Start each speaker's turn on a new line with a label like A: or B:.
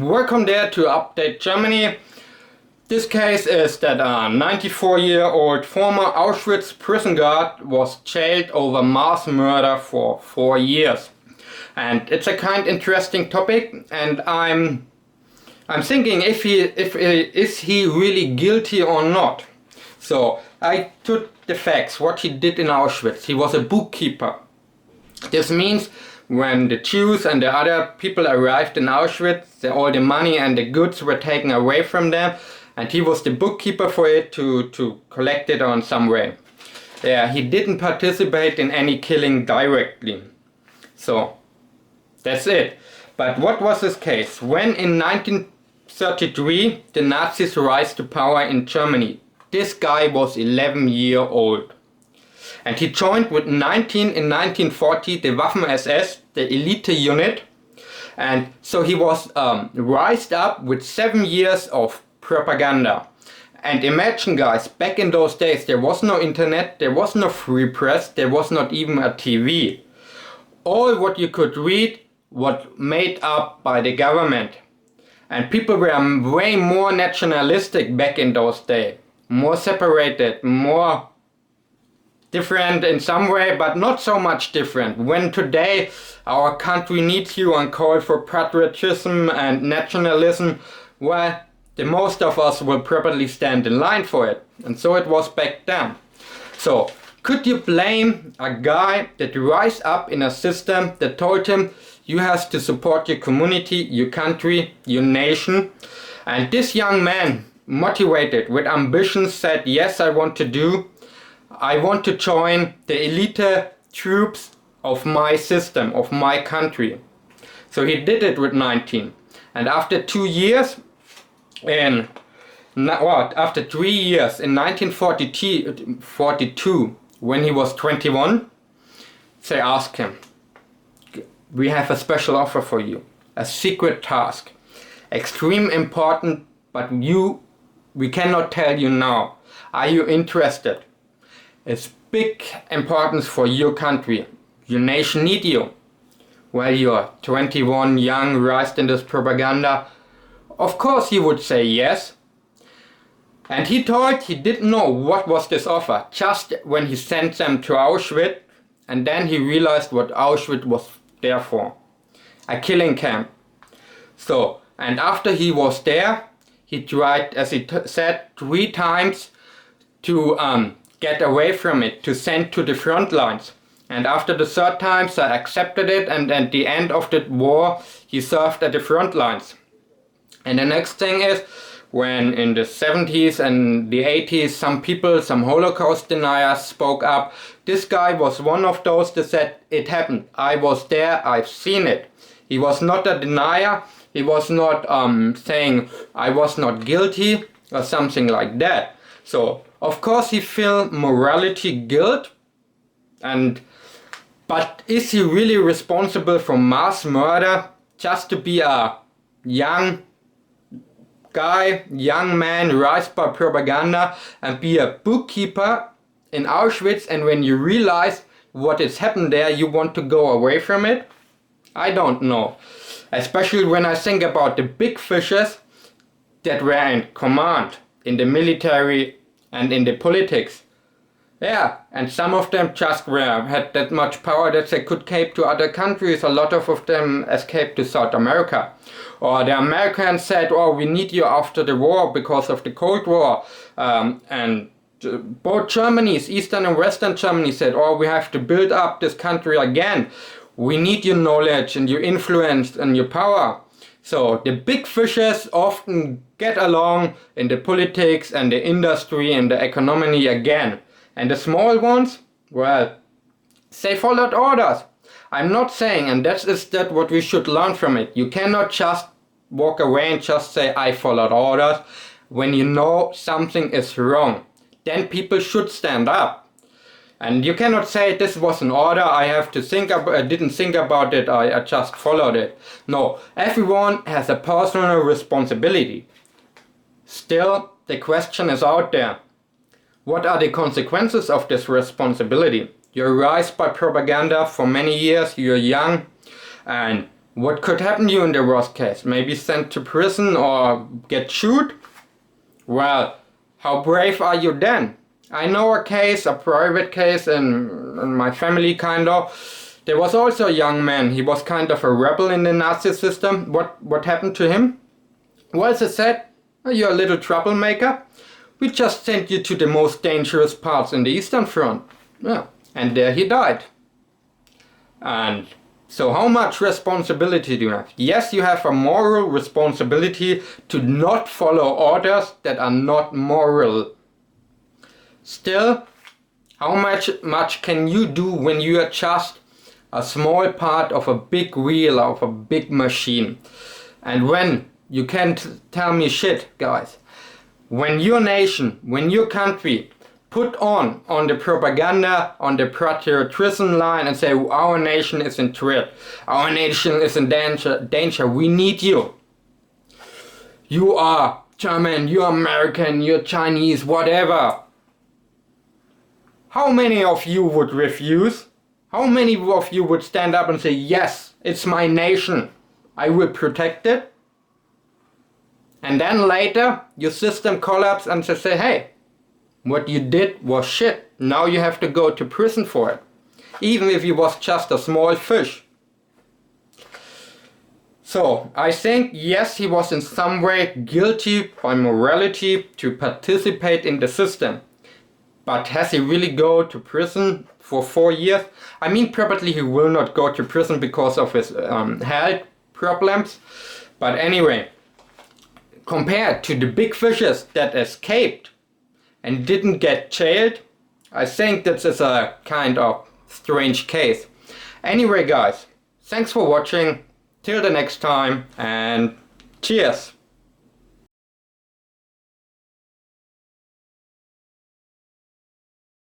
A: Welcome there to Update Germany. This case is that a 94-year-old former Auschwitz prison guard was jailed over mass murder for 4 years. And it's a kind of interesting topic, and I'm thinking is he really guilty or not? So I took the facts, what he did in Auschwitz. He was a bookkeeper. This means when the Jews and the other people arrived in Auschwitz, all the money and the goods were taken away from them, and he was the bookkeeper for it to collect it on some way. Yeah, he didn't participate in any killing directly. So that's it. But what was his case? When in 1933 the Nazis rise to power in Germany, this guy was 11 years old. And he joined with 19 in 1940 the Waffen SS, the elite unit. And so he was raised up with 7 years of propaganda. And imagine, guys, back in those days there was no internet, there was no free press, there was not even a TV. All what you could read was made up by the government. And people were way more nationalistic back in those days. More separated, more different in some way, but not so much different. When today our country needs you and call for patriotism and nationalism, well, the most of us will probably stand in line for it. And so it was back then. So could you blame a guy that rise up in a system that told him you have to support your community, your country, your nation? And this young man, motivated with ambition, said, yes, I want to join the elite troops of my system, of my country. So he did it with 19. And after 2 years, after 3 years, in 1942, when he was 21, they asked him, we have a special offer for you, a secret task, extreme important, but we cannot tell you now. Are you interested? It's big importance for your country. Your nation need you. Well, you're 21, young, raised in this propaganda. Of course he would say yes. And he thought he didn't know what was this offer, just when he sent them to Auschwitz, and then he realized what Auschwitz was there for. A killing camp. So, and after he was there, he tried, as he said, 3 times to get away from it, to send to the front lines. And after the 3rd time, they accepted it, and at the end of the war, he served at the front lines. And the next thing is, when in the 70s and the 80s, some people, some Holocaust deniers spoke up. This guy was one of those that said, it happened. I was there, I've seen it. He was not a denier. He was not saying, I was not guilty or something like that. So, of course, he felt morality guilt. But is he really responsible for mass murder just to be a young guy, young man raised by propaganda and be a bookkeeper in Auschwitz, and when you realize what has happened there, you want to go away from it? I don't know. Especially when I think about the big fishes that were in command in the military and in the politics. Yeah, and some of them just had that much power that they could escape to other countries. A lot of them escaped to South America. Or the Americans said, oh, we need you after the war because of the Cold War. And both Germanys, Eastern and Western Germany, said, oh, we have to build up this country again. We need your knowledge and your influence and your power. So the big fishes often get along in the politics and the industry and the economy again. And the small ones, well, they followed orders. I'm not saying, and that is what we should learn from it. You cannot just walk away and just say, I followed orders. When you know something is wrong, then people should stand up. And you cannot say, this was an order, I didn't think about it, I just followed it. No, everyone has a personal responsibility. Still, the question is out there. What are the consequences of this responsibility? You're raised by propaganda for many years, you're young, and What could happen to you in the worst case? Maybe sent to prison or get shot? Well, how brave are you then? I know a case, a private case in my family kind of. There was also a young man. He was kind of a rebel in the Nazi system. What happened to him? Well, they said, oh, you're a little troublemaker. We just sent you to the most dangerous parts in the Eastern Front. Yeah. And there he died. And so how much responsibility do you have? Yes, you have a moral responsibility to not follow orders that are not moral. Still, how much can you do when you are just a small part of a big wheel, of a big machine? And when you can't tell me shit, guys. When your nation, when your country put on the propaganda, on the patriotism line and say our nation is in threat, our nation is in danger, we need you. You are German, you're American, you're Chinese, whatever. How many of you would refuse? How many of you would stand up and say, yes, it's my nation, I will protect it? And then later, your system collapses and they say, hey, what you did was shit. Now you have to go to prison for it. Even if you was just a small fish. So, I think, yes, he was in some way guilty by morality to participate in the system. But has he really go to prison for 4 years? I mean, probably he will not go to prison because of his health problems. But anyway, compared to the big fishes that escaped and didn't get jailed, I think this is a kind of strange case. Anyway guys, thanks for watching, till the next time, and cheers!